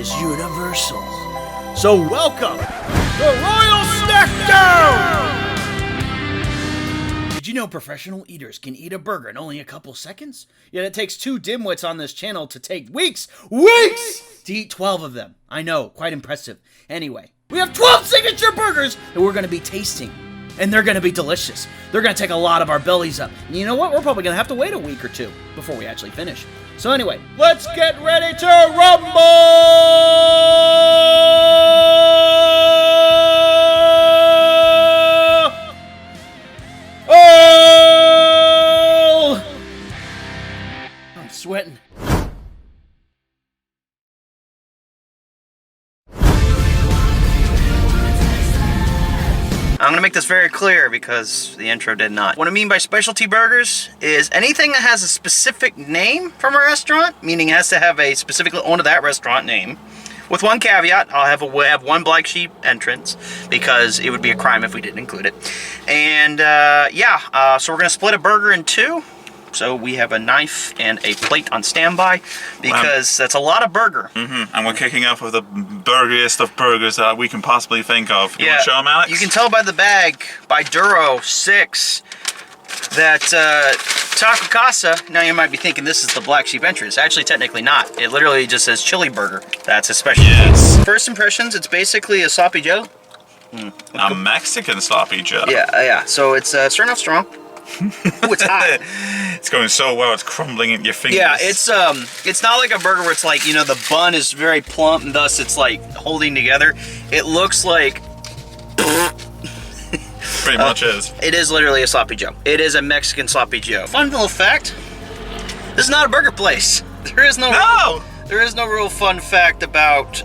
is universal. So welcome to Royal SNACKDOWN! Did you know professional eaters can eat a burger in only a couple seconds? Yet it takes 2 dimwits on this channel to take weeks to eat 12 of them. I know, quite impressive. Anyway, we have 12 signature burgers that we're gonna be tasting. And they're gonna be delicious. They're gonna take a lot of our bellies up. And you know what? We're probably gonna have to wait a week or 2 before we actually finish. So anyway, let's get ready to rumble! Oh! I'm sweating. I'm gonna make this very clear because the intro did not. What I mean by specialty burgers is anything that has a specific name from a restaurant, meaning it has to have a specifically owned to that restaurant name. With one caveat, I'll have one black sheep entrance because it would be a crime if we didn't include it. And so we're gonna split a burger in 2. So we have a knife and a plate on standby because that's a lot of burger. And we're kicking off with the burgeriest of burgers that we can possibly think of. You want to show them, Alex? You can tell by the bag, by Duro 6, that Taco Casa, now you might be thinking this is the black sheep entrance. Actually, technically not. It literally just says chili burger. That's a special. Yes. First impressions, it's basically a sloppy Joe. A Mexican sloppy Joe. Yeah. So it's starting off strong. Ooh, it's hot. It's going so well, it's crumbling in your fingers. Yeah, it's not like a burger where it's like, you know, the bun is very plump and thus it's like holding together. It looks like pretty much is. It is literally a sloppy Joe. It is a Mexican sloppy Joe. Fun little fact, this is not a burger place. There is no real fun fact about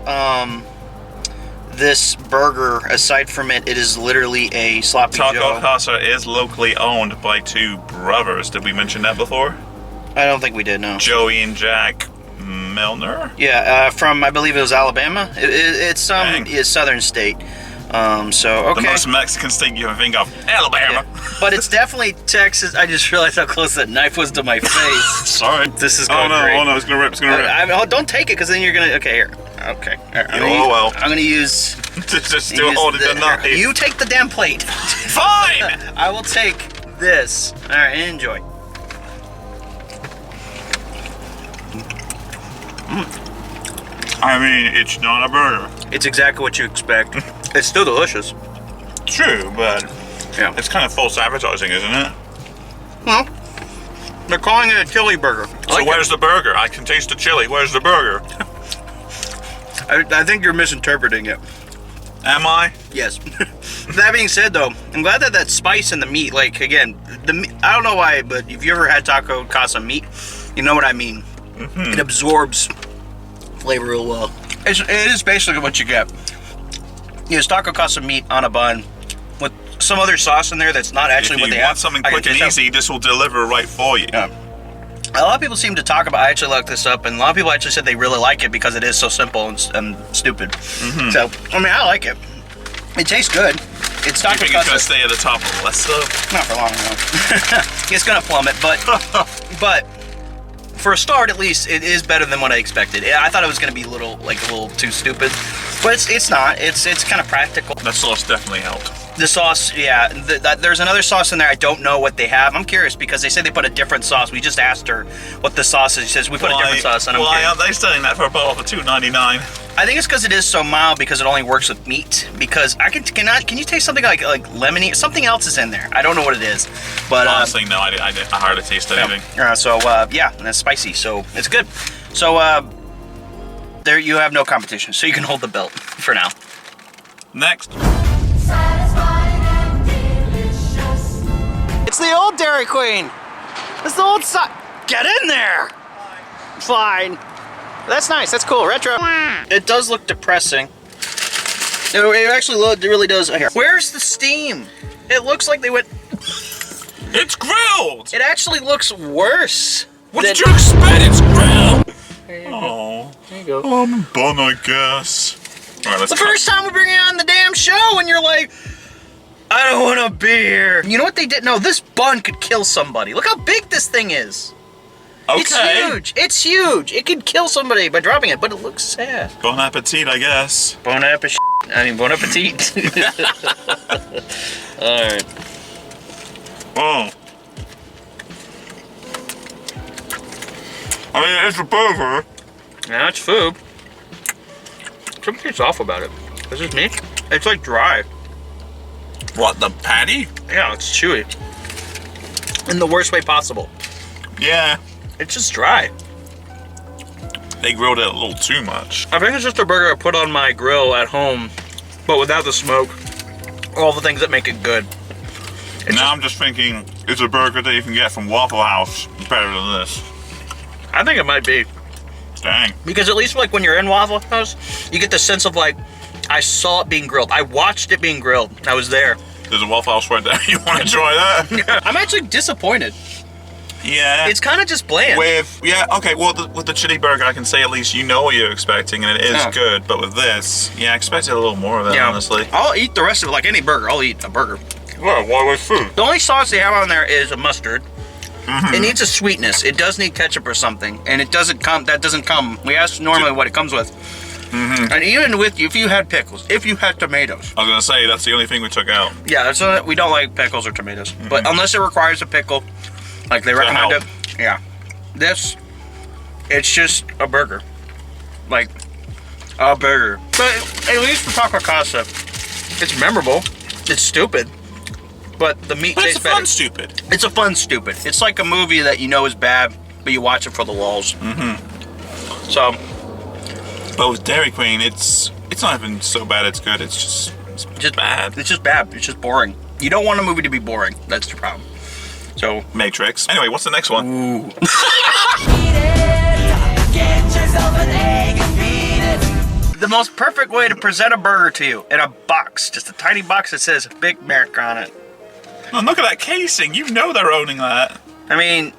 this burger. Aside from it is literally a sloppy Joe. Taco Casa is locally owned by 2 brothers. Did we mention that before? I don't think we did, no. Joey and Jack Milner? Yeah, from, I believe it was Alabama. It's some southern state. So, okay. The most Mexican state you can think of, Alabama. Yeah. But it's definitely Texas. I just realized how close that knife was to my face. Sorry. This is going great. Oh no, it's gonna rip, don't take it, because then you're gonna, okay, here. Okay. Well. I'm gonna use... Just still holding the knife. You take the damn plate. Fine! I will take this. Alright, enjoy. I mean, it's not a burger. It's exactly what you expect. It's still delicious. True, but yeah, it's kind of false advertising, isn't it? Well, they're calling it a chili burger. So where's the burger? I can taste the chili. Where's the burger? I think you're misinterpreting it. Am I? Yes. That being said, though, I'm glad that spice in the meat, like, again, I don't know why, but if you ever had Taco Casa meat, you know what I mean. It absorbs flavor real well. It is basically what you get. It's Taco Casa meat on a bun with some other sauce in there that's not actually what they have. If you want something quick and easy, this will deliver right for you. Yeah. A lot of people seem to talk about, I actually looked this up, and a lot of people actually said they really like it because it is so simple and stupid. So, I mean, I like it. It tastes good. It's Taco Casa. You think it's going to stay at the top of the list, though? Not for long, no. It's going to plummet, but for a start, at least, it is better than what I expected. I thought it was going to be a little too stupid, but it's not. It's kind of practical. That sauce definitely helped. The sauce, yeah. There's another sauce in there. I don't know what they have. I'm curious because they said they put a different sauce. We just asked her what the sauce is. She says we put a different sauce. And why aren't they selling that for a bottle for $2.99? I think it's because it is so mild because it only works with meat. Because can you taste something like lemony? Something else is in there. I don't know what it is, but honestly, no. I hardly taste anything. Yeah, and it's spicy, so it's good. So there you have no competition, so you can hold the belt for now. Next. It's the old Dairy Queen. It's the old Get in there. Fine. That's nice. That's cool. Retro. It does look depressing. It actually really does. Here. Where's the steam? It looks like they went... It's grilled! It actually looks worse. What did you expect? It's grilled! There you go. There you go. I'm bun, I guess. All right, let's the first time we bring you on the damn show and you're like, I don't want a beer. You know what they did? No, this bun could kill somebody. Look how big this thing is. Okay. It's huge. It's huge. It could kill somebody by dropping it, but it looks sad. Bon appetit, I guess. Bon appetit. Bon appetit. All right. Oh. I mean, it's a burger. Now it's food. Something's off about it. Is this me? It's like dry. What, the patty? Yeah, it's chewy. In the worst way possible. Yeah. It's just dry. They grilled it a little too much. I think it's just a burger I put on my grill at home, but without the smoke. All the things that make it good. I'm just thinking, it's a burger that you can get from Waffle House better than this. I think it might be. Dang. Because at least like when you're in Waffle House, you get the sense of like, I saw it being grilled. I watched it being grilled. I was there. There's a Waffle House right there. You want to try that? I'm actually disappointed. Yeah. It's kind of just bland. Okay, well, with the chili burger, I can say at least you know what you're expecting, and it is good. But with this, I expected a little more of it, honestly. I'll eat the rest of it like any burger. I'll eat a burger. Well, why waste food? The only sauce they have on there is a mustard. It needs a sweetness. It does need ketchup or something, and it doesn't come. That doesn't come. We ask normally what it comes with. And even with if you had pickles, if you had tomatoes. I was gonna say that's the only thing we took out. Yeah, so we don't like pickles or tomatoes, but unless it requires a pickle, like they recommend it. Yeah, it's just a burger, like a burger. But at least for taco casa, it's memorable. It's stupid, but the meat tastes better. It's fun stupid. It's a fun stupid. It's like a movie that you know is bad, but you watch it for the lulz. So. But with Dairy Queen, it's not even so bad it's good. It's just bad. It's just bad. It's just boring. You don't want a movie to be boring. That's the problem. So Matrix. Anyway, what's the next one? Ooh. The most perfect way to present a burger to you in a box, just a tiny box that says Big Mac on it. Oh, look at that casing. You know they're owning that. I mean,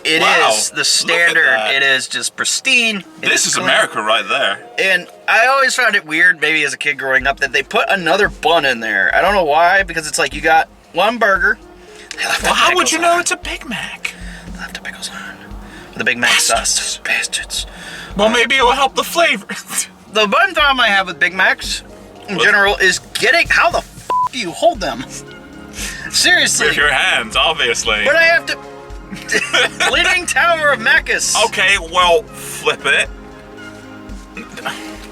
it is the standard. It is just pristine. This is America right there. And I always found it weird, maybe as a kid growing up, that they put another bun in there. I don't know why, because it's like you got one burger. Well, how would you know it's a Big Mac? They left the pickles on. The Big Mac sauce. Bastards. Well, maybe it will help the flavor. The one problem I have with Big Macs, in general, is getting... How the f*** do you hold them? Seriously. With your hands, obviously. But I have to... Leaning Tower of Macus. Okay, well, flip it.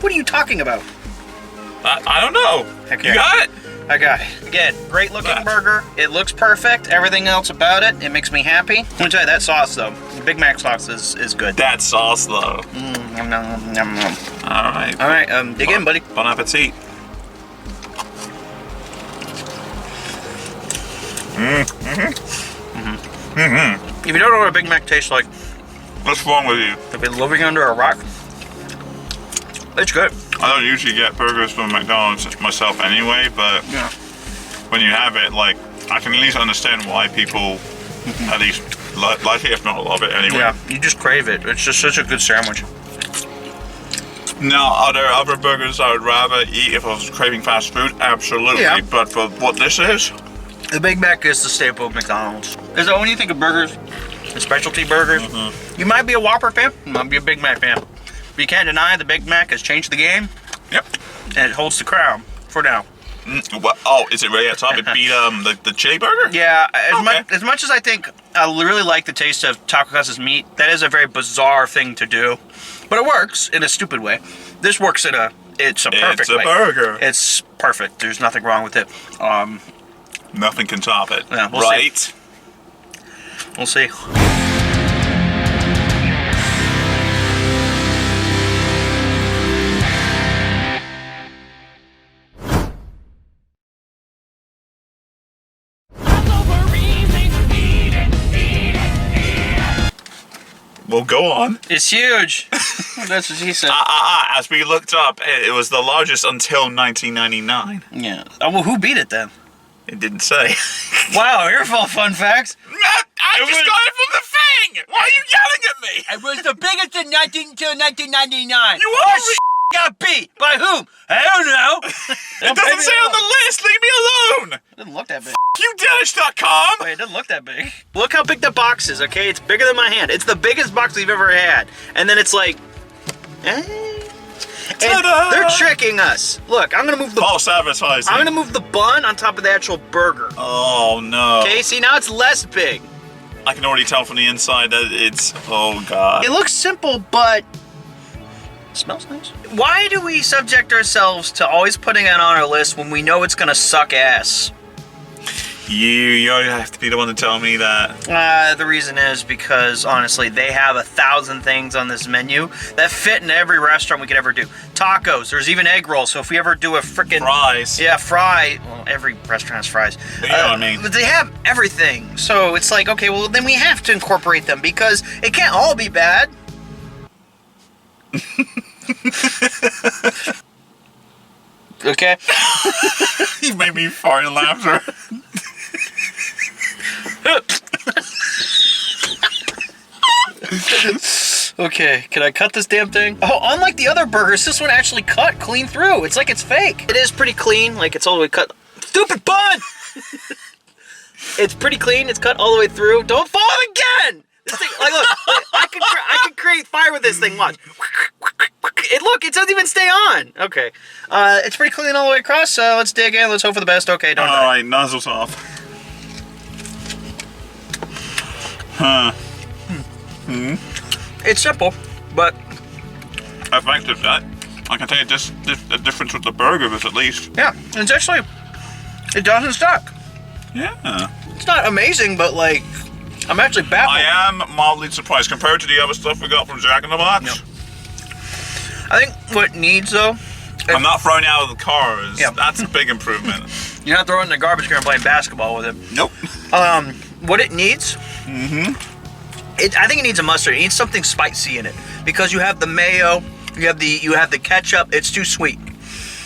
What are you talking about? I don't know. Okay. You got it? I got it. Again, great looking burger. It looks perfect. Everything else about it, it makes me happy. Let me tell you, that sauce though, the Big Mac sauce is good. That sauce though. Yum, yum, yum, yum. All right. All right, dig in, buddy. Bon appetit. If you don't know what a Big Mac tastes like, What's wrong with you? if you're living under a rock, it's good. I don't usually get burgers from McDonald's myself anyway, but when you have it, like, I can at least understand why people at least like it, if not love it anyway. Yeah, you just crave it. It's just such a good sandwich. Now, are there other burgers I would rather eat if I was craving fast food? Absolutely. Yeah. But for what this is, The Big Mac is the staple of McDonald's. Because when you think of burgers, the specialty burgers, you might be a Whopper fan, you might be a Big Mac fan. But you can't deny the Big Mac has changed the game. Yep. And it holds the crown for now. Oh, is it really at top? It beat the chili burger? Yeah, as much as I think I really like the taste of Taco Casa's meat, that is a very bizarre thing to do. But it works in a stupid way. This works in it's a perfect way. It's a burger. It's perfect. There's nothing wrong with it. Nothing can top it. Yeah, we'll see. We'll see. Well, go on. It's huge. That's what she said. As we looked up, it was the largest until 1999. Yeah. Oh, well, who beat it then? It didn't say. Wow, you're full of fun facts. I just got it from the thing. Why are you yelling at me? It was the biggest until 1999. You are got beat. By whom? I don't know. It doesn't say on the list. Leave me alone. It doesn't look that big. You Danish.com. Wait, it doesn't look that big. Look how big the box is, okay? It's bigger than my hand. It's the biggest box we've ever had. And then it's like, And they're tricking us. Look, I'm gonna move the false advertising. I'm gonna move the bun on top of the actual burger. Oh no. Okay, see now it's less big. I can already tell from the inside that it's, oh god. It looks simple, but it smells nice. Why do we subject ourselves to always putting it on our list when we know it's gonna suck ass? You have to be the one to tell me that. The reason is because, honestly, they have 1,000 things on this menu that fit in every restaurant we could ever do. Tacos, there's even egg rolls, so if we ever do a freaking... Fries. Yeah, well, every restaurant has fries. You know what I mean. But they have everything, so it's like, okay, well, then we have to incorporate them because it can't all be bad. Okay? You made me fart in laughter. Okay, can I cut this damn thing? Oh, unlike the other burgers, this one actually cut clean through. It's like it's fake. It is pretty clean, like it's all the way cut. Stupid bun! It's pretty clean, it's cut all the way through. Don't fall again! This thing, like, look, I could create fire with this thing, watch. Look, it doesn't even stay on. Okay, it's pretty clean all the way across, so let's dig in, let's hope for the best. Okay, don't die. Alright, nozzles off. Huh. It's simple, but effective. That I can tell you the difference with the burger is at least. Yeah, it's actually, it doesn't suck. Yeah. It's not amazing, but like, I'm actually baffled. I am mildly surprised compared to the other stuff we got from Jack in the Box. Yep. I think what needs though, I'm not throwing it out of the cars. Yeah. That's a big improvement. You're not throwing it in the garbage can and playing basketball with it. Nope. What it needs, I think it needs a mustard. It needs something spicy in it because you have the mayo, you have the ketchup. It's too sweet.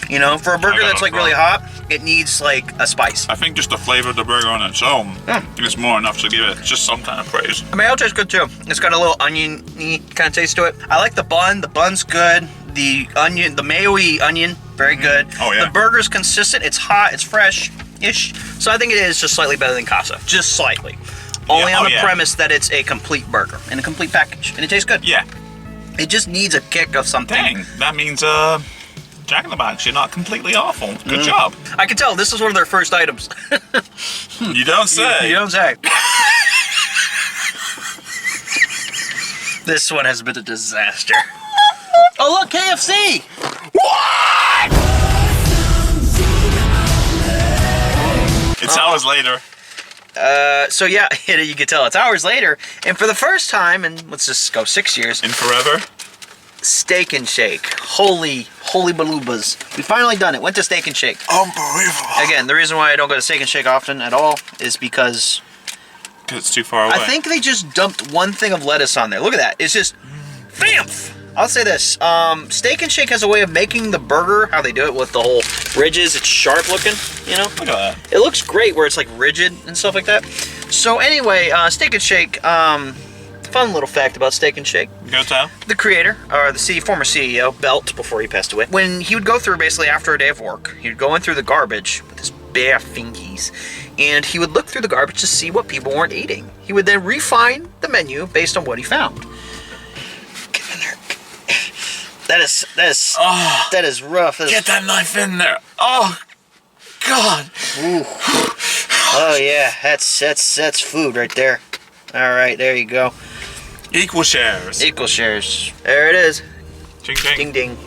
You know, for a burger that's like really hot, it needs like a spice. I think just the flavor of the burger on its own is more enough to give it just some kind of praise. The mayo tastes good too. It's got a little onion-y kind of taste to it. I like the bun. The bun's good. The onion, the mayo-y onion, very good. Oh yeah. The burger's consistent. It's hot. It's fresh-ish. So I think it is just slightly better than Casa. Just slightly. Only on the premise that it's a complete burger and a complete package, and it tastes good. Yeah. It just needs a kick of something. Dang, that means Jack in the Box, you're not completely awful. Good job. I can tell this is one of their first items. You don't say. You don't say. This one has been a disaster. Oh look, KFC! What? It's hours later. So yeah, you can tell it's hours later, and for the first time, and let's just go 6 years. In forever? Steak and Shake. Holy balubas. We finally done it. Went to Steak and Shake. Unbelievable. Again, the reason why I don't go to Steak and Shake often at all is because it's too far away. I think they just dumped one thing of lettuce on there. Look at that. It's just BAMF! I'll say this. Steak and Shake has a way of making the burger, how they do it with the whole ridges. It's sharp looking, you know? Look at that. It looks great where it's like rigid and stuff like that. So anyway, Steak and Shake, fun little fact about Steak and Shake. Go tell. The creator, or the former CEO, Belt, before he passed away, when he would go through basically after a day of work, he would go in through the garbage with his bare fingies, and he would look through the garbage to see what people weren't eating. He would then refine the menu based on what he found. Get in there. That is rough. Get that knife in there. Oh, God. Ooh. Oh yeah, that's food right there. All right, there you go. Equal shares. Equal shares. There it is. Ching ching. Ding ding.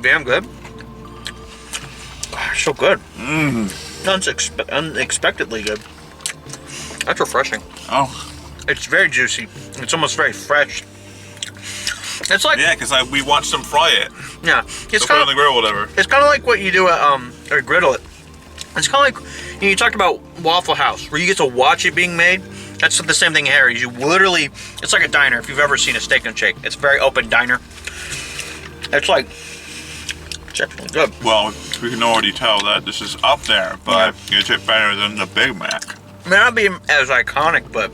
Damn good. So good. Unexpectedly good. That's refreshing. Oh. It's very juicy. It's almost very fresh. It's like, yeah, because we watched them fry it. Yeah, it's put it on the grill or whatever. It's kind of like what you do at or griddle it. It's kind of like you talked about Waffle House, where you get to watch it being made. That's the same thing here. You literally, it's like a diner. If you've ever seen a Steak and Shake, it's a very open diner. It's like, it's actually good. Well, we can already tell that this is up there, but is it better than the Big Mac? It may not be as iconic, but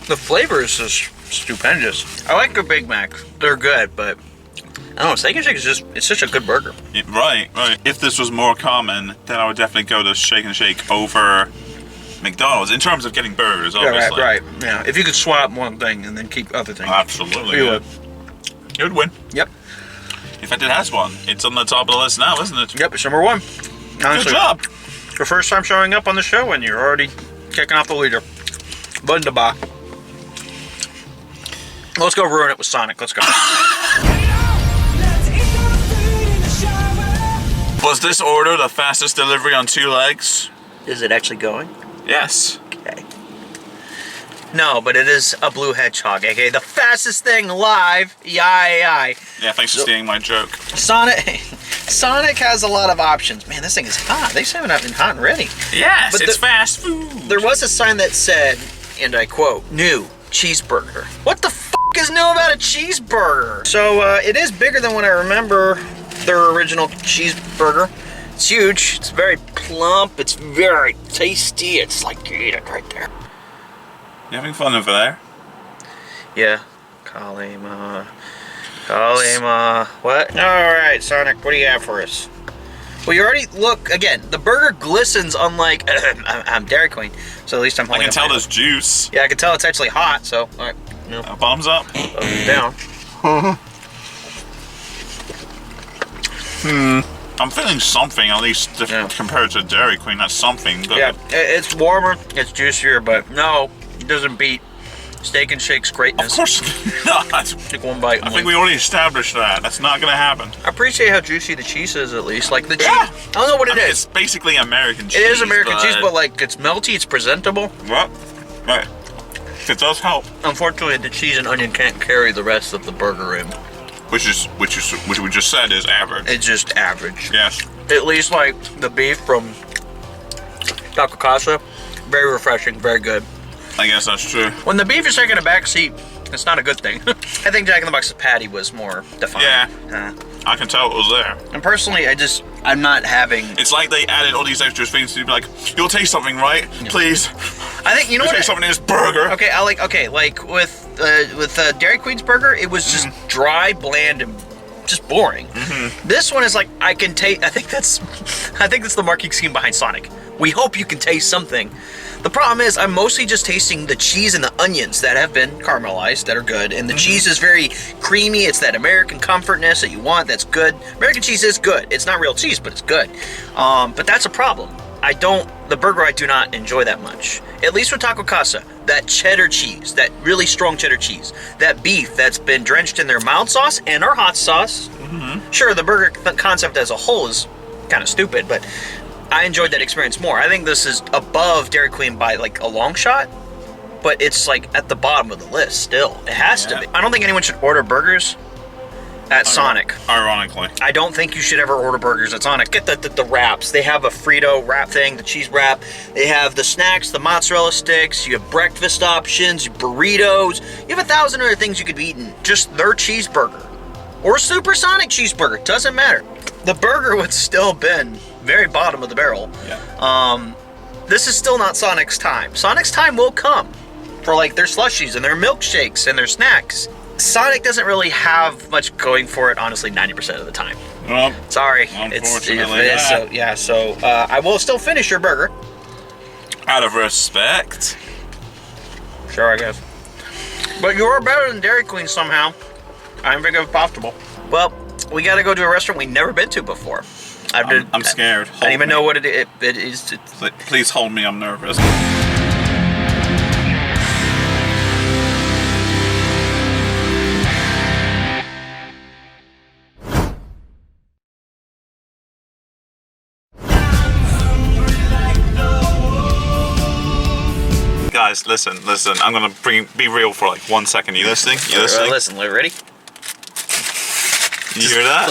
The flavor is just stupendous. I like their Big Mac. They're good, but I don't know, Steak and Shake is it's such a good burger. Yeah, right. If this was more common, then I would definitely go to Shake and Shake over McDonald's in terms of getting burgers, obviously. Yeah, right. Yeah, if you could swap one thing and then keep other things. Absolutely. You would. You would win. Yep. In fact, it has one. It's on the top of the list now, isn't it? Yep, it's number one. Honestly, Good job. Your first time showing up on the show and you're already kicking off the leader. Wunderbar. Let's go ruin it with Sonic. Let's go. Was this order the fastest delivery on 2 legs? Is it actually going? Yes. Okay. No, but it is a blue hedgehog, aka the fastest thing alive. Yeah. Yeah, thanks for stealing my joke. Sonic has a lot of options. Man, this thing is hot. They say it been hot and ready. Yes, but it's fast food. There was a sign that said, and I quote, "New cheeseburger." What the f*** is new about a cheeseburger? So it is bigger than what I remember their original cheeseburger. It's huge. It's very plump. It's very tasty. It's like you eat it right there. You having fun over there? Yeah. Kalima. What? Alright, Sonic, what do you have for us? Well, you already, look, again, the burger glistens unlike, I'm Dairy Queen, so at least I'm I holding can tell there's juice. Yeah, I can tell it's actually hot, so, alright. No. Thumbs up. Thumbs down. I'm feeling something, at least compared to Dairy Queen. That's something. But Yeah, it's warmer, it's juicier, but no, it doesn't beat Steak and Shake's greatness. Of course not. Take one bite. I think we already established that. That's not going to happen. I appreciate how juicy the cheese is, at least. Like the cheese. Yeah. I don't know what it is. It's basically American cheese. It is American cheese, but like it's melty, it's presentable. What? Right. It does help. Unfortunately, the cheese and onion can't carry the rest of the burger in. Which we just said is average. It's just average. Yes. At least like the beef from Taco Casa, very refreshing, very good. I guess that's true. When the beef is taking a back seat, it's not a good thing. I think Jack in the Box's patty was more defined. Yeah. I can tell it was there. And personally, I'm not having... It's like they added all these extra things to be like, you'll taste something, right? Yeah. Please. I think, you know what? Taste something in this burger. Okay, like with Dairy Queen's burger, it was just dry, bland, and just boring. This one is like, I can taste... I think that's the marketing scheme behind Sonic. We hope you can taste something. The problem is, I'm mostly just tasting the cheese and the onions that have been caramelized, that are good, and the cheese is very creamy. It's that American comfortness that you want, that's good. American cheese is good. It's not real cheese, but it's good. But that's a problem. The burger I do not enjoy that much. At least with Taco Casa, that cheddar cheese, that really strong cheddar cheese, that beef that's been drenched in their mild sauce and our hot sauce. Sure, the burger concept as a whole is kind of stupid, but I enjoyed that experience more. I think this is above Dairy Queen by like a long shot, but it's like at the bottom of the list still. It has to be. I don't think anyone should order burgers at Sonic. Ironically. I don't think you should ever order burgers at Sonic. Get the wraps. They have a Frito wrap thing, the cheese wrap. They have the snacks, the mozzarella sticks. You have breakfast options, burritos. You have 1,000 other things you could be eating. Just their cheeseburger. Or Supersonic cheeseburger. Doesn't matter. The burger would still been very bottom of the barrel. Yeah. This is still not Sonic's time. Sonic's time will come for like their slushies and their milkshakes and their snacks. Sonic doesn't really have much going for it, honestly, 90% of the time. Well, sorry. Unfortunately, So I will still finish your burger. Out of respect. Sure, I guess. But you are better than Dairy Queen somehow. I don't think it's possible. Well, we got to go to a restaurant we've never been to before. I'm scared. I don't even know what it is. Please hold me. I'm nervous. Guys, listen. I'm gonna be real for like 1 second. You listening? Listen, ready? You hear that?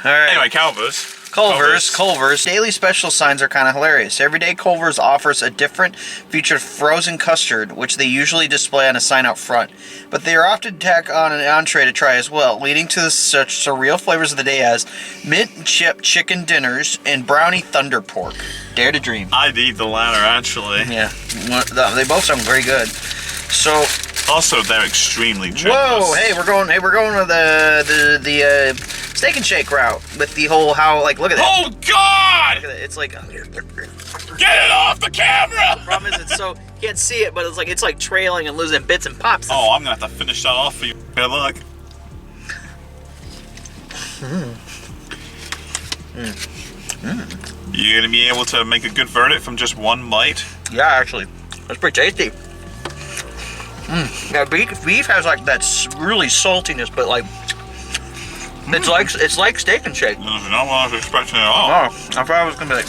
All right. Anyway, Calvus. Culver's. Daily special signs are kind of hilarious. Every day, Culver's offers a different featured frozen custard, which they usually display on a sign out front. But they are often tack on an entree to try as well, leading to such surreal flavors of the day as mint and chip chicken dinners and brownie thunder pork. Dare to dream. I'd eat the latter, actually. Yeah, they both sound very good. So. Also, they're extremely generous. Whoa! Hey, we're going with the steak and shake route with the whole look at that. Oh God! Look at it. It's like Get it off the camera! The problem is it's so you can't see it, but it's like trailing and losing bits and pops. Oh, I'm gonna have to finish that off for you. Good luck. You gonna be able to make a good verdict from just one bite? Yeah, actually, that's pretty tasty. Yeah, beef has like that really saltiness, but like it's like steak and shake. That's not what I was expecting at all. Oh, I thought I was gonna be like,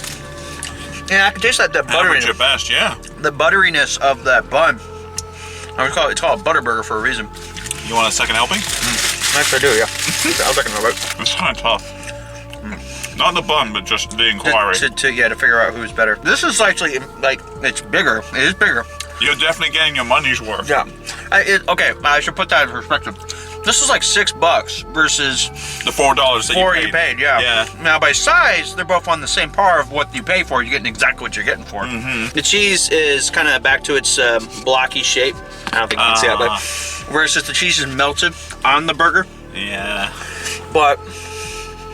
yeah, I can taste that butteriness. Your best, yeah. The butteriness of that bun. It's called a butter burger for a reason. You want a second helping? Yes, I do. Yeah, I'll second it. It's kind of tough. Not the bun, but just the inquiry. To figure out who's better. This is actually it's bigger. It is bigger. You're definitely getting your money's worth. Yeah. Okay, I should put that in perspective. This is like $6 versus the $4 that you paid. Yeah. Now by size, they're both on the same par of what you pay for. You're getting exactly what you're getting for. The cheese is kind of back to its blocky shape. I don't think you can see that, but versus the cheese is melted on the burger. Yeah. But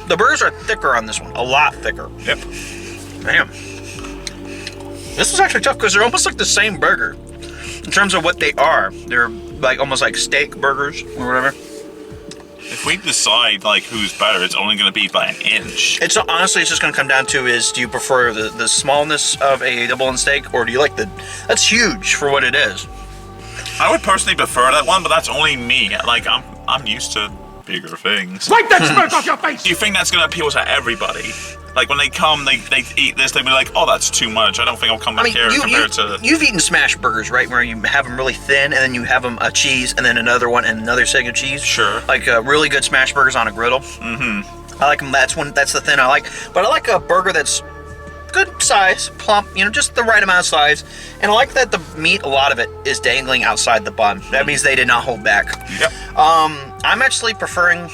the burgers are thicker on this one, a lot thicker. Yep. Damn. This is actually tough because they're almost like the same burger in terms of what they are. They're like almost like steak burgers or whatever. If we decide like who's better, it's only going to be by an inch. It's honestly, it's just going to come down to do you prefer the smallness of a double-in steak, or do you like that's huge for what it is. I would personally prefer that one, but that's only me. Like I'm used to bigger things. Wipe that smirk off your face! Do you think that's going to appeal to everybody? Like when they come, they eat this, they'll be like, oh, that's too much. I don't think I'll come back here compared to... You've eaten smash burgers, right? Where you have them really thin, and then you have them a cheese, and then another one, and another segment of cheese. Sure. Like really good smash burgers on a griddle. I like them. That's the thin I like. But I like a burger that's good size, plump, just the right amount of size. And I like that the meat, a lot of it, is dangling outside the bun. That means they did not hold back. Yep. I'm actually preferring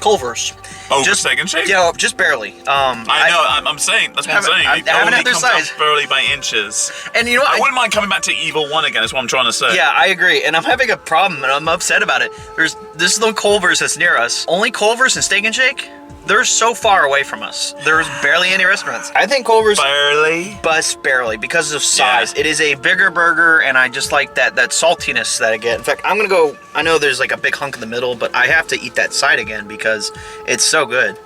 Culver's. Oh, just steak and shake? Yeah, just barely. I know. I'm saying. That's what I'm saying. I haven't had their size. Barely by inches. And you know what? I wouldn't mind coming back to Evil One again. Is what I'm trying to say. Yeah, I agree. And I'm having a problem, and I'm upset about it. This is the Culver's that's near us. Only Culver's and Steak and Shake. They're so far away from us. There's barely any restaurants. I think Culver's barely because of size. Yeah. It is a bigger burger, and I just like that saltiness that I get. In fact, I'm gonna go. I know there's like a big hunk in the middle, but I have to eat that side again because it's so good.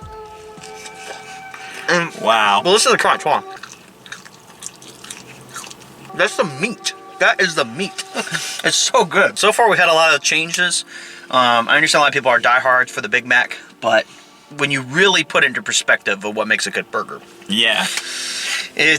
Wow. Well, listen to the crunch. Hold on. That's the meat. That is the meat. It's so good. So far, we've had a lot of changes. I understand a lot of people are diehards for the Big Mac, but when you really put it into perspective of what makes a good burger. Yeah. I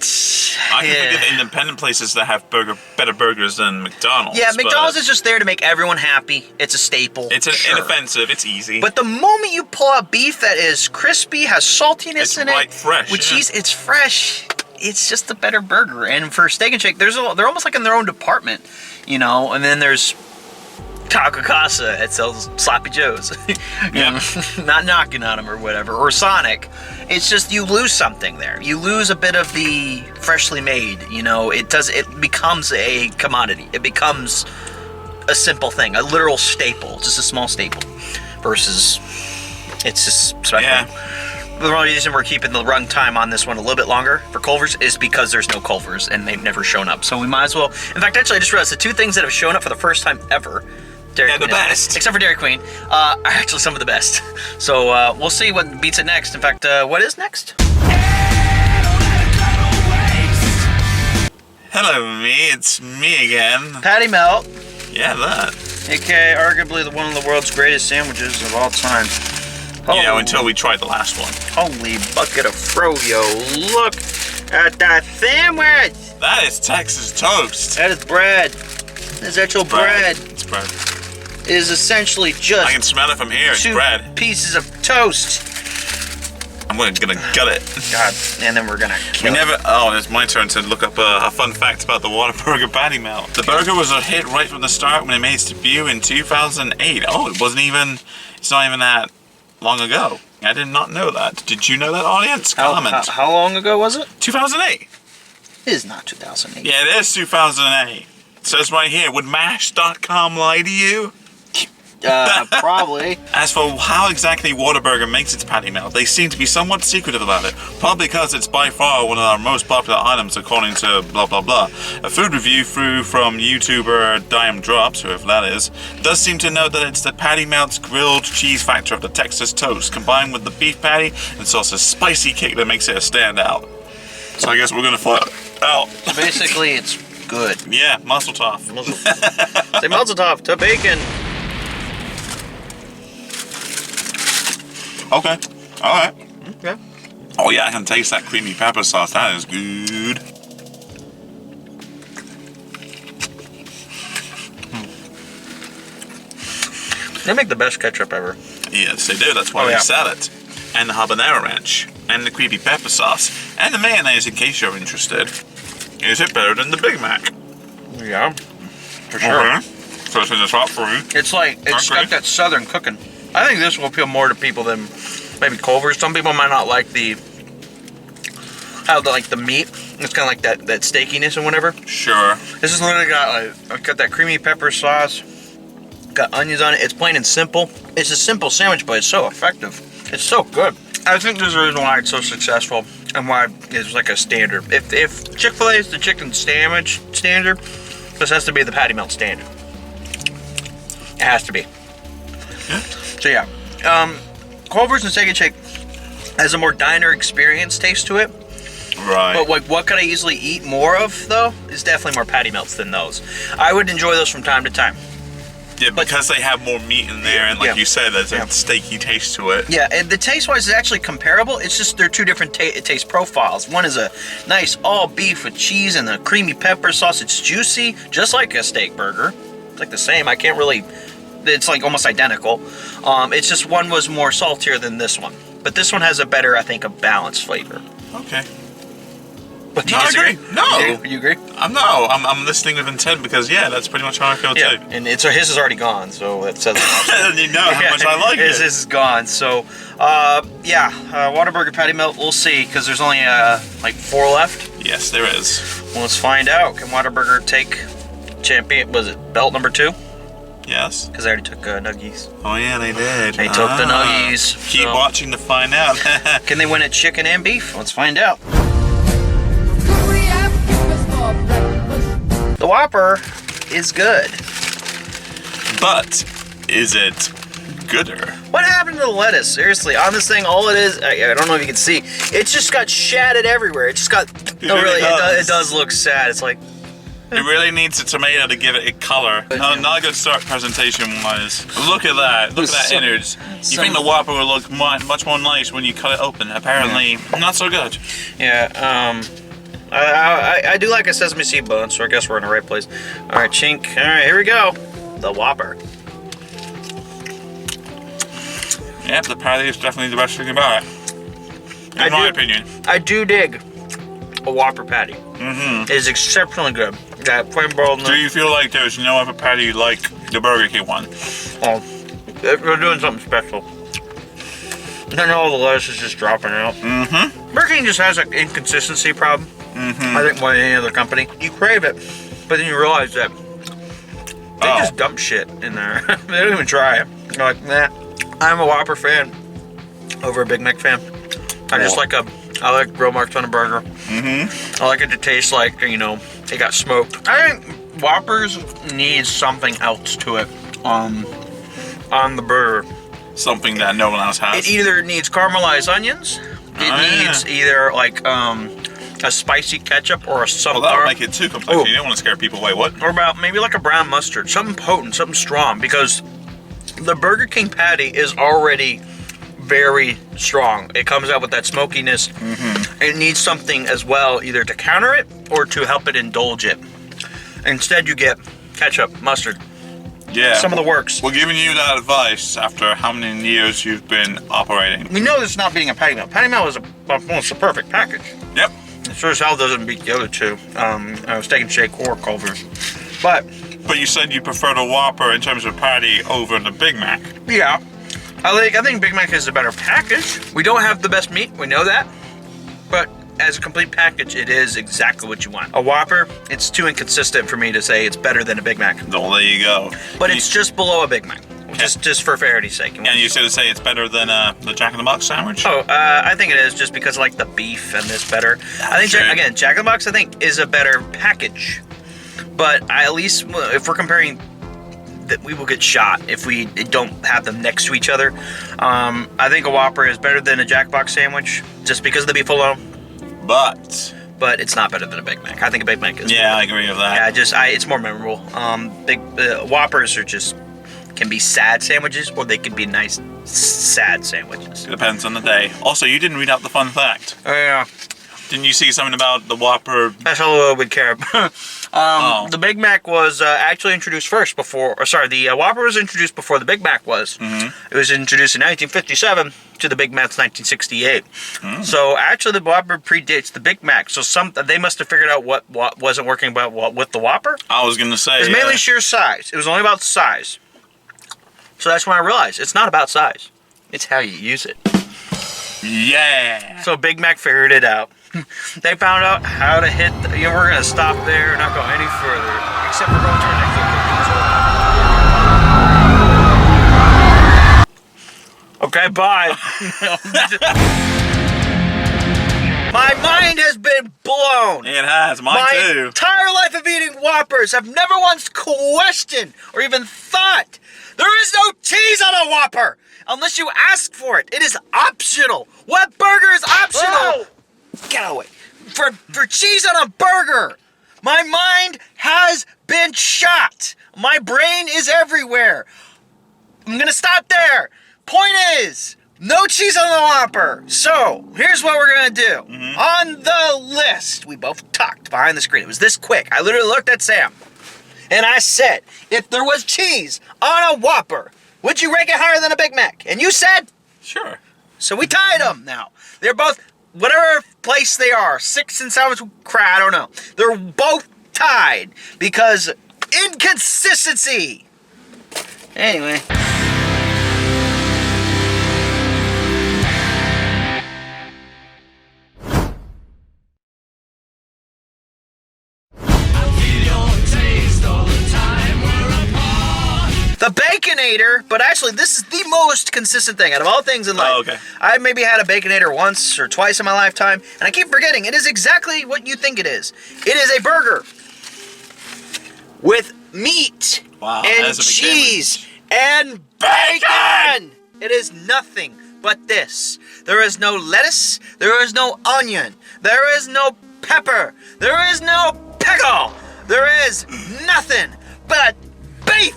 can think of independent places that have better burgers than McDonald's. Yeah, McDonald's is just there to make everyone happy. It's a staple. It's inoffensive. It's easy. But the moment you pull out beef that is crispy, has saltiness in it, fresh, with cheese, it's fresh. It's just a better burger. And for Steak and Shake, they're almost like in their own department, And then there's Taco Casa that sells Sloppy Joes. Not knocking on them or whatever. Or Sonic. It's just you lose something there. You lose a bit of the freshly made. It becomes a commodity. It becomes a simple thing, a literal staple, just a small staple. Versus, it's just special. Yeah. The only reason we're keeping the run time on this one a little bit longer for Culver's is because there's no Culver's and they've never shown up. So we might as well. In fact, actually, I just realized the two things that have shown up for the first time ever. Dairy Queen, the best. Except for Dairy Queen, are actually some of the best. So we'll see what beats it next. In fact, what is next? Hello, it's me again. Patty Melt. Yeah, that. AKA arguably one of the world's greatest sandwiches of all time. Until we tried the last one. Holy bucket of froyo. Look at that sandwich. That is Texas toast. That is bread. It's actual bread. It's bread. It is essentially just... I can smell it from here. It's bread. Pieces of toast. I'm we're gonna gut it. God, and then we're gonna kill it. Oh, it's my turn to look up a fun fact about the Whataburger patty melt. The burger was a hit right from the start when it made its debut in 2008. Oh, it's not even that long ago. I did not know that. Did you know that, audience? Comment. How long ago was it? 2008. It is not 2008. Yeah, it is 2008. It says right here, would MASH.com lie to you? Probably. As for how exactly Whataburger makes its patty melt, they seem to be somewhat secretive about it, probably because it's by far one of our most popular items according to blah blah blah. A food review from YouTuber Dime Drops, whoever that is, does seem to note that it's the patty melt's grilled cheese factor of the Texas toast, combined with the beef patty and sauce's spicy kick that makes it a standout. So I guess we're gonna find out. Basically, it's good. Yeah, mazel tov. Say mazel tov to bacon. Okay. Alright. Okay. Oh yeah, I can taste that creamy pepper sauce. That is good. They make the best ketchup ever. Yes, they do. That's why they sell it. And the habanero ranch. And the creamy pepper sauce. And the mayonnaise, in case you're interested. Is it better than the Big Mac? Yeah. For sure. Okay. So it's in the top three. It's got that southern cooking. I think this will appeal more to people than maybe Culver's. Some people might not like the meat. It's kind of like that steakiness and whatever. Sure. This is literally got that creamy pepper sauce. Got onions on it. It's plain and simple. It's a simple sandwich, but it's so effective. It's so good. I think there's a reason why it's so successful and why it's like a standard. If Chick-fil-A is the chicken sandwich standard, this has to be the patty melt standard. It has to be. Yeah. So yeah, Culver's and Steak and Shake has a more diner experience taste to it. Right. But like, what could I easily eat more of though? Is definitely more patty melts than those. I would enjoy those from time to time. Yeah, because they have more meat in there, and like you said, there's a steaky taste to it. Yeah, and the taste-wise is actually comparable. It's just they're two different taste profiles. One is a nice all beef with cheese and the creamy pepper sauce. It's juicy, just like a steak burger. It's like the same. I can't really. It's like almost identical. It's just one was more saltier than this one. But this one has a better, I think, a balanced flavor. Okay. But do you disagree? No. You agree? I'm listening with intent because, yeah, that's pretty much how I feel too. And his is already gone, so that says you know how much I like it. His is gone, so, Whataburger patty melt, we'll see, because there's only, like 4 left. Yes, there is. Well, let's find out. Can Whataburger take belt number 2? Yes. Because I already took Nuggies. Oh, yeah, they did. They took the Nuggies. Keep watching to find out. Can they win at chicken and beef? Let's find out. The Whopper is good. But is it gooder? What happened to the lettuce? Seriously, on this thing, all it is, I don't know if you can see, it's just got shattered everywhere. It just got, it does look sad. It's like, it really needs a tomato to give it a color. Not a good start presentation-wise. Look at that. Look at that innards. You think the Whopper will look much more nice when you cut it open. Apparently, not so good. Yeah, I do like a sesame seed bun, so I guess we're in the right place. All right, chink. All right, here we go. The Whopper. Yep, the patty is definitely the best thing about it. In my opinion. I do dig a Whopper patty. Mm-hmm. It is exceptionally good. That plain boiled. Do you feel like there's no other patty like the Burger King one? Oh, they're doing something special. Then all the lettuce is just dropping out. Mm-hmm. Burger King just has an inconsistency problem. Mm-hmm. I think more than any other company. You crave it, but then you realize that they just dump shit in there. They don't even try it. You're like, nah. I'm a Whopper fan over a Big Mac fan. I like grill marks on a burger. Mm-hmm. I like it to taste like, it got smoked. I think Whoppers needs something else to it on the burger. Something that no one else has. It either needs caramelized onions. It needs either like a spicy ketchup or Well, that would make it too complex. You don't want to scare people away. What? Or about maybe like a brown mustard. Something potent, something strong. Because the Burger King patty is already very strong. It comes out with that smokiness. Mm-hmm. It needs something as well, either to counter it or to help it indulge it. Instead, you get ketchup, mustard, some of the works. We're giving you that advice after how many years you've been operating. We know this is not beating a patty melt. Patty melt is almost a perfect package. Yep. It sure as hell doesn't beat the other two. Steak and Shake or Culver's. But you said you prefer the Whopper in terms of patty over the Big Mac. yeah, I think Big Mac is a better package. We don't have the best meat, we know that. But as a complete package, it is exactly what you want. A Whopper, it's too inconsistent for me to say it's better than a Big Mac. Oh, there you go. But it's just below a Big Mac. Just for verity's sake. And you should say it's better than the Jack in the Box sandwich? Oh, I think it is just because I like the beef and this better. I think, again, Jack in the Box, I think, is a better package. But at least, if we're comparing, that we will get shot if we don't have them next to each other. I think a Whopper is better than a Jack in the Box sandwich, just because of the beef alone. But it's not better than a Big Mac. I think a Big Mac is. Yeah, I agree with that. Yeah, it's more memorable. Whoppers are can be sad sandwiches, or they can be nice, sad sandwiches. It depends on the day. Also, you didn't read out the fun fact. Oh, yeah. Didn't you see something about the Whopper? That's all I would care. The Big Mac was actually introduced first the Whopper was introduced before the Big Mac was. Mm-hmm. It was introduced in 1957 to the Big Mac's 1968. Mm. So actually the Whopper predates the Big Mac. So they must have figured out what wasn't working with the Whopper. I was going to say. It's mainly sheer size. It was only about size. So that's when I realized it's not about size. It's how you use it. Yeah. So Big Mac figured it out. They found out how to hit. We're gonna stop there and not go any further, except for going to our next location. Okay, bye. My mind has been blown. It has, mine too. My entire life of eating Whoppers, I've never once questioned or even thought there is no cheese on a Whopper unless you ask for it. It is optional. What burger is optional? Oh. Get away. For cheese on a burger. My mind has been shot. My brain is everywhere. I'm gonna stop there. Point is, no cheese on the Whopper. So, here's what we're gonna do. Mm-hmm. On the list, we both talked behind the screen. It was this quick. I literally looked at Sam. And I said, if there was cheese on a Whopper, would you rank it higher than a Big Mac? And you said? Sure. So we tied them now. They're both, whatever place they are, 6 and 7, I don't know. They're both tied because inconsistency. Anyway. The Baconator, but actually this is the most consistent thing out of all things in life. Oh, okay. I maybe had a Baconator once or twice in my lifetime, and I keep forgetting it is exactly what you think it is. It is a burger with meat and cheese and bacon. It is nothing but this. There is no lettuce. There is no onion. There is no pepper. There is no pickle. There is nothing but beef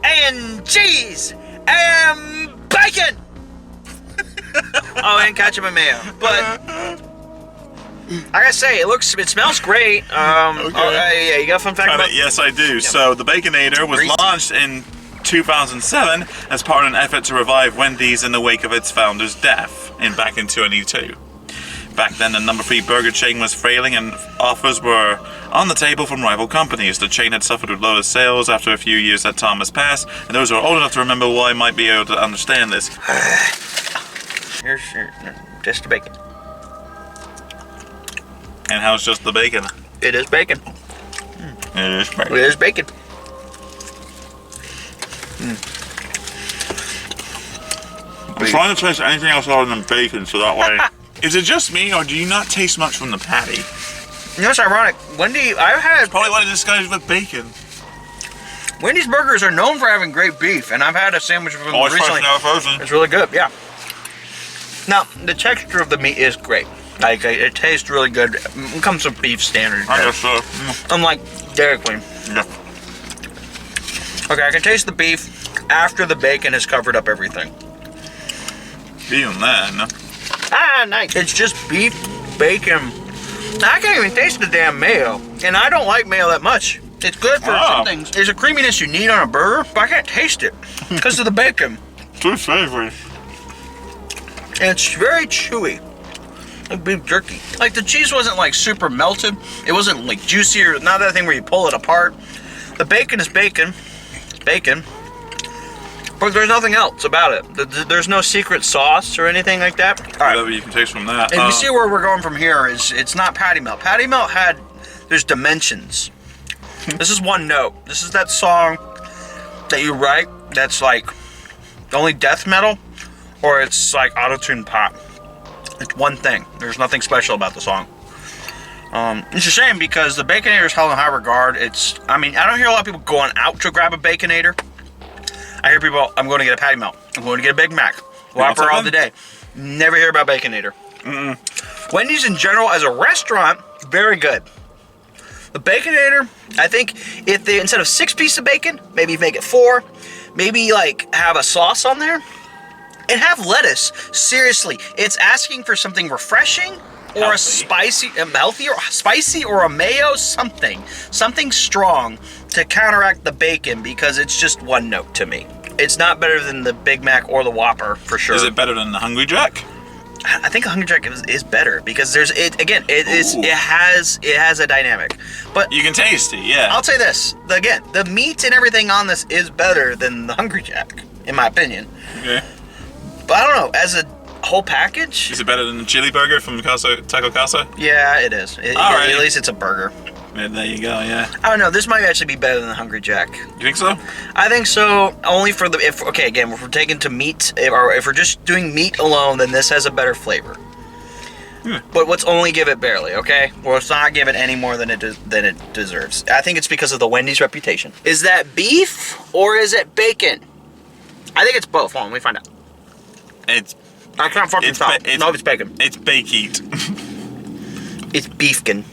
and cheese and bacon. Oh, and ketchup and mayo. But I gotta say, it smells great. Okay. Yeah, you got a fun fact about it? Yes, I do. Yeah. So the Baconator was launched in 2007 as part of an effort to revive Wendy's in the wake of its founder's death back in 2022. Back then, the number 3 burger chain was failing and offers were on the table from rival companies. The chain had suffered with lower sales after a few years that time has passed, and those who are old enough to remember why might be able to understand this. Here's just the bacon. And how's just the bacon? It is bacon. It is bacon. It is bacon. I'm trying to taste anything else other than bacon, so that way... Is it just me, or do you not taste much from the patty? You know, it's ironic. It's probably one of this guy's with bacon. Wendy's burgers are known for having great beef, and I've had a sandwich from them recently. Frozen. It's really good, yeah. Now, the texture of the meat is great. Like, it tastes really good. It comes with beef standard. I guess so. Unlike Dairy Queen. Yeah. Okay, I can taste the beef after the bacon has covered up everything. Even then. Ah, nice. It's just beef, bacon. I can't even taste the damn mayo. And I don't like mayo that much. It's good for some things. There's a creaminess you need on a burger, but I can't taste it because of the bacon. Too savory. And it's very chewy. Like beef jerky. Like the cheese wasn't like super melted. It wasn't like juicy or not that thing where you pull it apart. The bacon is bacon. It's bacon. But there's nothing else about it. There's no secret sauce or anything like that. All right. Whatever you can taste from that. And you see where we're going from here is it's not patty melt. Patty melt there's dimensions. This is one note. This is that song that you write that's like only death metal or it's like auto-tune pop. It's one thing. There's nothing special about the song. It's a shame because the Baconator is held in high regard. I don't hear a lot of people going out to grab a Baconator. I hear people, I'm going to get a patty melt. I'm going to get a Big Mac. Whopper all the day. Never hear about Baconator. Wendy's in general as a restaurant, very good. The Baconator, I think if they, instead of 6 pieces of bacon, maybe make it 4. Maybe like have a sauce on there. And have lettuce. Seriously, it's asking for something refreshing or healthy. A spicy, healthy or spicy or a mayo, something strong to counteract the bacon because it's just one note to me. It's not better than the Big Mac or the Whopper for sure. Is it better than the Hungry Jack? I think a Hungry Jack is better because it has a dynamic. But you can taste it, yeah. I'll say this again: the meat and everything on this is better than the Hungry Jack, in my opinion. Okay. But I don't know, as a whole package. Is it better than the chili burger from Taco Casa? Yeah, it is. At least it's a burger. Yeah, there you go, yeah. I don't know, this might actually be better than the Hungry Jack. You think so? I think so, only for if we're taking to meat, or if we're just doing meat alone, then this has a better flavor. But let's only give it barely, okay? Well, let's not give it any more than it deserves. I think it's because of the Wendy's reputation. Is that beef, or is it bacon? I think it's both. Hold on, let me find out. I can't fucking tell. No, it's bacon. It's bake-eat. It's beefkin.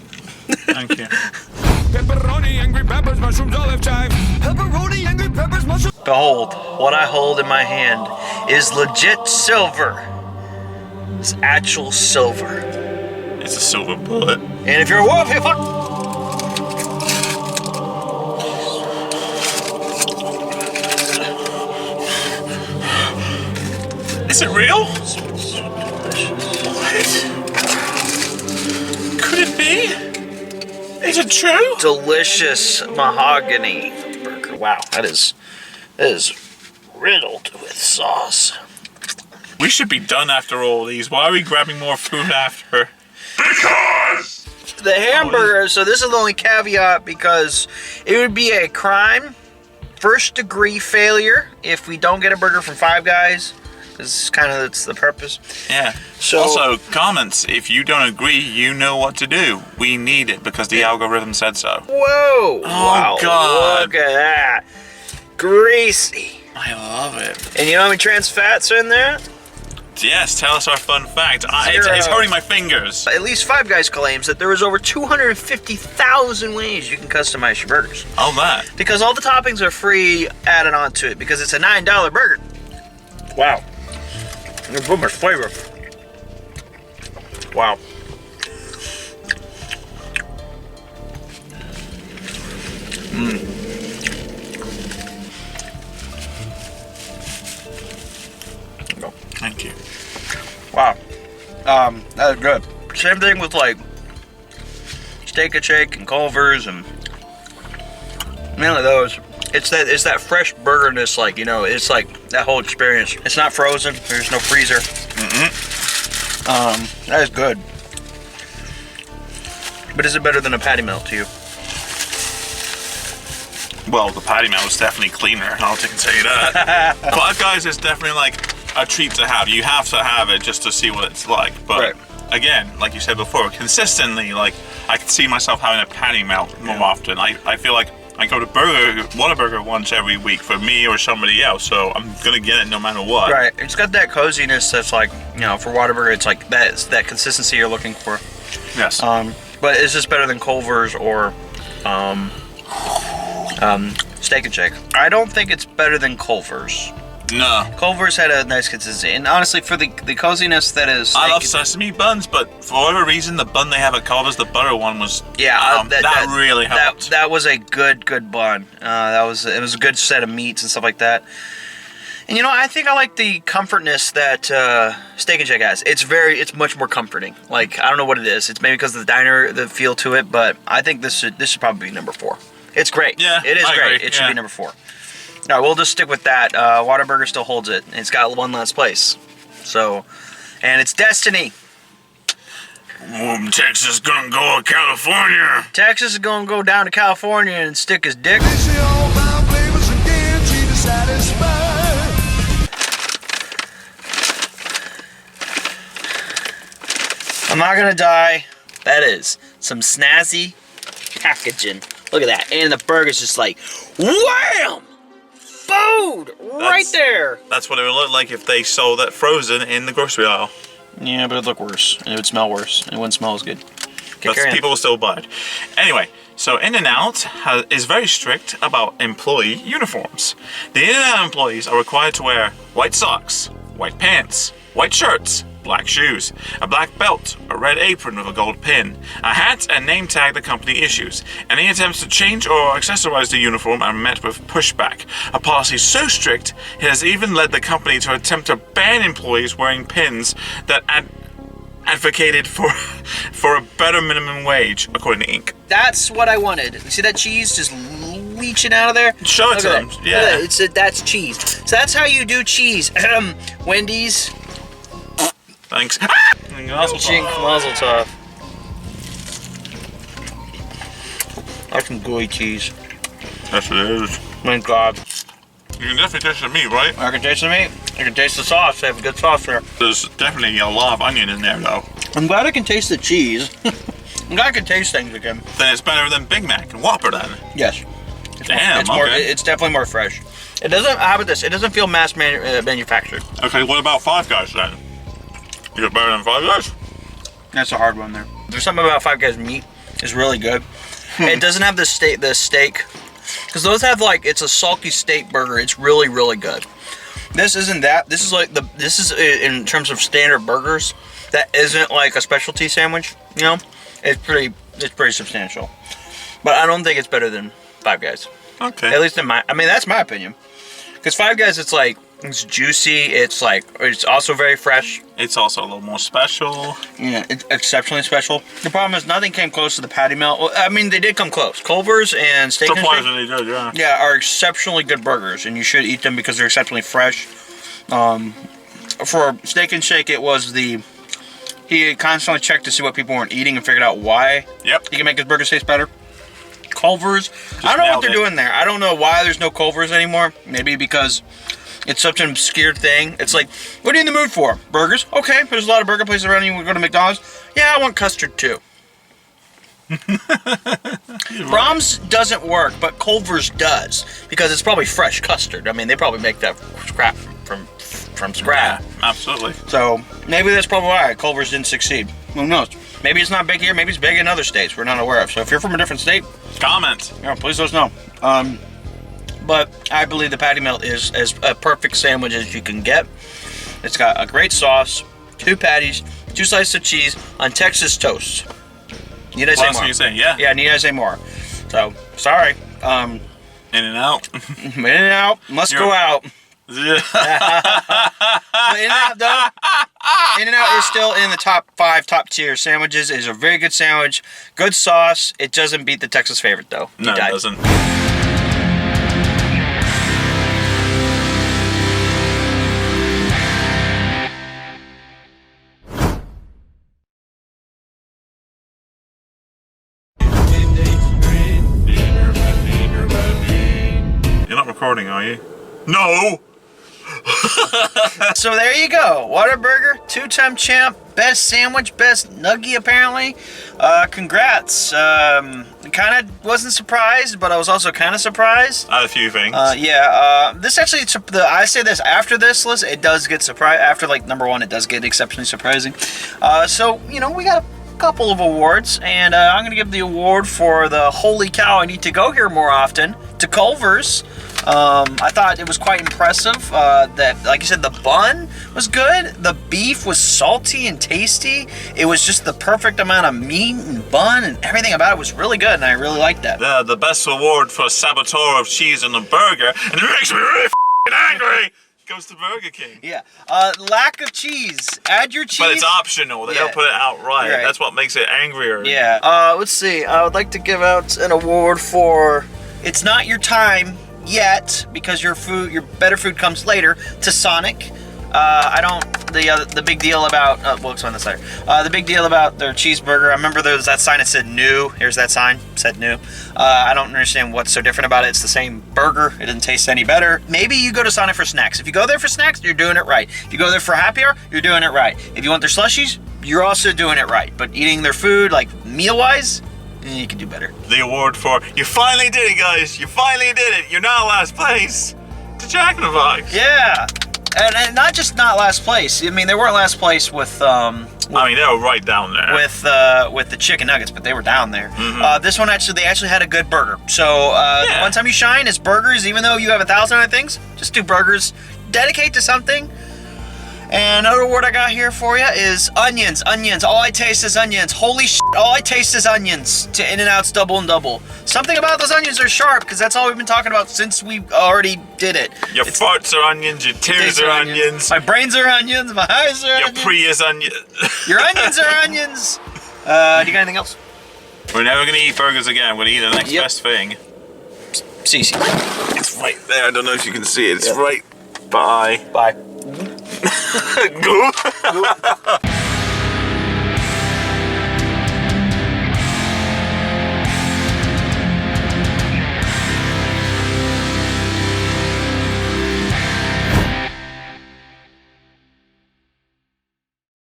Thank you. Pepperoni, angry peppers, mushrooms, olive chives. Pepperoni, angry peppers, mushrooms. Behold, what I hold in my hand is legit silver. It's actual silver. It's a silver bullet. And if you're a wolf, you fuck. Is it real? What? Could it be? Is it true? Delicious mahogany burger. Wow, that is riddled with sauce. We should be done after all these. Why are we grabbing more food after? Because! The hamburger, so this is the only caveat because it would be a crime, first degree failure if we don't get a burger from Five Guys. It's that's the purpose. Yeah. So, also, comments. If you don't agree, you know what to do. We need it because the algorithm said so. Whoa! Wow, God. Look at that. Greasy. I love it. And you know how many trans fats are in there? Yes, tell us our fun fact. It's hurting my fingers. At least Five Guys claims that there is over 250,000 ways you can customize your burgers. All that. Because all the toppings are free added onto it because it's a $9 burger. Wow. There's so much flavor. Wow. Thank you. Wow. That is good. Same thing with like Steak and Shake and Culver's and mainly those. It's that fresh burgerness, like, it's like that whole experience. It's not frozen. There's no freezer. That is good. But is it better than a patty melt to you? Well, the patty melt is definitely cleaner. I'll take and say that. Five Guys is definitely like a treat to have. You have to have it just to see what it's like. But again, like you said before, consistently, like I can see myself having a patty melt more often. I feel like I go to Whataburger once every week for me or somebody else, so I'm gonna get it no matter what. Right. It's got that coziness that's like, for Whataburger, it's like that consistency you're looking for. Yes. But is this better than Culver's or Steak and Shake? I don't think it's better than Culver's. No. Culver's had a nice consistency, and honestly, for the coziness that is, I love sesame buns, but for whatever reason, the bun they have at Culver's, the butter one was that really helped. That was a good bun. It was a good set of meats and stuff like that. And you know, I think I like the comfortness that Steak and Shake has. It's much more comforting. Like, I don't know what it is. It's maybe because of the diner, the feel to it, but I think this should probably be number 4. It's great. Yeah, it is I great. agree. It should be number 4. All right, we'll just stick with that. Whataburger still holds it. It's got one last place. So, and it's Destiny. Texas gonna go to California. Texas is gonna go down to California and stick his dick. I'm not gonna die. That is some snazzy packaging. Look at that. And the burger's just like, wham! Food! Right there! That's what it would look like if they sold that frozen in the grocery aisle. Yeah, but it'd look worse. And it would smell worse. And it wouldn't smell as good. But people will still buy it. Anyway, so In-N-Out is very strict about employee uniforms. The In-N-Out employees are required to wear white socks, white pants, white shirts, black shoes, a black belt, a red apron with a gold pin, a hat and name tag the company issues. Any attempts to change or accessorize the uniform are met with pushback. A policy so strict, it has even led the company to attempt to ban employees wearing pins that advocated for a better minimum wage, according to Inc. That's what I wanted. You see that cheese just leaching out of there? Show it to them. Yeah. That's cheese. So that's how you do cheese. Wendy's. Thanks. Chink Mazel Tov. That's some gooey cheese. Yes, it is. Thank God. You can definitely taste the meat, right? I can taste the meat. I can taste the sauce. They have a good sauce there. There's definitely a lot of onion in there, though. I'm glad I can taste the cheese. I'm glad I can taste things again. Then it's better than Big Mac and Whopper, then. Yes. Damn, it's definitely more fresh. It doesn't, how about this? It doesn't feel mass manufactured. Okay, what about Five Guys, then? Is it better than Five Guys? That's a hard one there. There's something about Five Guys meat is really good. It doesn't have the steak. Because those have it's a salty steak burger. It's really, really good. This isn't that. This is in terms of standard burgers. That isn't like a specialty sandwich. You know, it's pretty substantial. But I don't think it's better than Five Guys. Okay. At least that's my opinion. Because Five Guys, it's juicy. It's also very fresh. It's also a little more special. Yeah, it's exceptionally special. The problem is nothing came close to the patty melt. Well, I mean, they did come close. Culver's and Steak and Shake. Surprisingly good, yeah. Yeah, are exceptionally good burgers, and you should eat them because they're exceptionally fresh. For Steak and Shake, it was he constantly checked to see what people weren't eating and figured out why. Yep. He can make his burgers taste better. Culver's, I don't know what they're doing there. I don't know why there's no Culver's anymore. Maybe because it's such an obscure thing. It's like, what are you in the mood for? Burgers? Okay, there's a lot of burger places around you. We go to McDonald's. Yeah, I want custard too. Brahms doesn't work, but Culver's does because it's probably fresh custard. I mean, they probably make that scrap from scratch. Yeah, absolutely. So maybe that's probably why Culver's didn't succeed. Who knows? Maybe it's not big here. Maybe it's big in other states we're not aware of. So if you're from a different state, comment. Yeah, please let us know. But I believe the patty melt is as a perfect sandwich as you can get. It's got a great sauce, 2 patties, 2 slices of cheese on Texas toast. Need I say more? You say, yeah. Yeah, need I say more? So sorry. In-N-Out. In-N-Out must go out. But In-N-Out though, In-N-Out is still in the top 5 top tier sandwiches. It is a very good sandwich, good sauce. It doesn't beat the Texas favorite though. No, it doesn't. You're not recording, are you? No! So there you go. Whataburger, 2-time champ, best sandwich, best nugget apparently. Congrats. Kind of wasn't surprised, but I was also kind of surprised. I had a few things. This actually, I say this after this list, it does get surprised. After number 1, it does get exceptionally surprising. So, you know, we got a couple of awards, and I'm going to give the award for the holy cow, I need to go here more often to Culver's. I thought it was quite impressive. That, like you said, the bun was good. The beef was salty and tasty. It was just the perfect amount of meat and bun, and everything about it was really good, and I really liked that. The best award for saboteur of cheese on a burger, and it makes me really angry, goes to Burger King. Yeah. Lack of cheese. Add your cheese. But it's optional. They don't put it outright. Right. That's what makes it angrier. Yeah. Let's see. I would like to give out an award for it's not your time yet, because your better food comes later, to Sonic. The big deal about we'll explain this later. The big deal about their cheeseburger. I remember there was that sign that said new. Here's that sign, said new. I don't understand what's so different about it. It's the same burger. It doesn't taste any better. Maybe you go to Sonic for snacks. If you go there for snacks, you're doing it right. If you go there for happy hour, you're doing it right. If you want their slushies, you're also doing it right. But eating their food, like meal-wise, you can do better. The award for you finally did it, guys. You finally did it. You're not last place. To Jack in the Box. Yeah. And not just not last place. I mean, they weren't last place with I mean, they were right down there. with the chicken nuggets, but they were down there. This one they actually had a good burger. So the one time you shine is burgers. Even though you have 1,000 other things, just do burgers. Dedicate to something. And another word I got here for you is onions. Onions. All I taste is onions. Holy shit. All I taste is onions. To In-N-Out's Double and Double. Something about those onions are sharp, because that's all we've been talking about since we already did it. Your farts are onions. Your tears are onions. My brains are onions. My eyes are onions. Your Prius onions. Your onions are onions. Do you got anything else? We're never going to eat burgers again. We're going to eat the next best thing. CC. It's right there. I don't know if you can see it. It's right by. Bye. Go.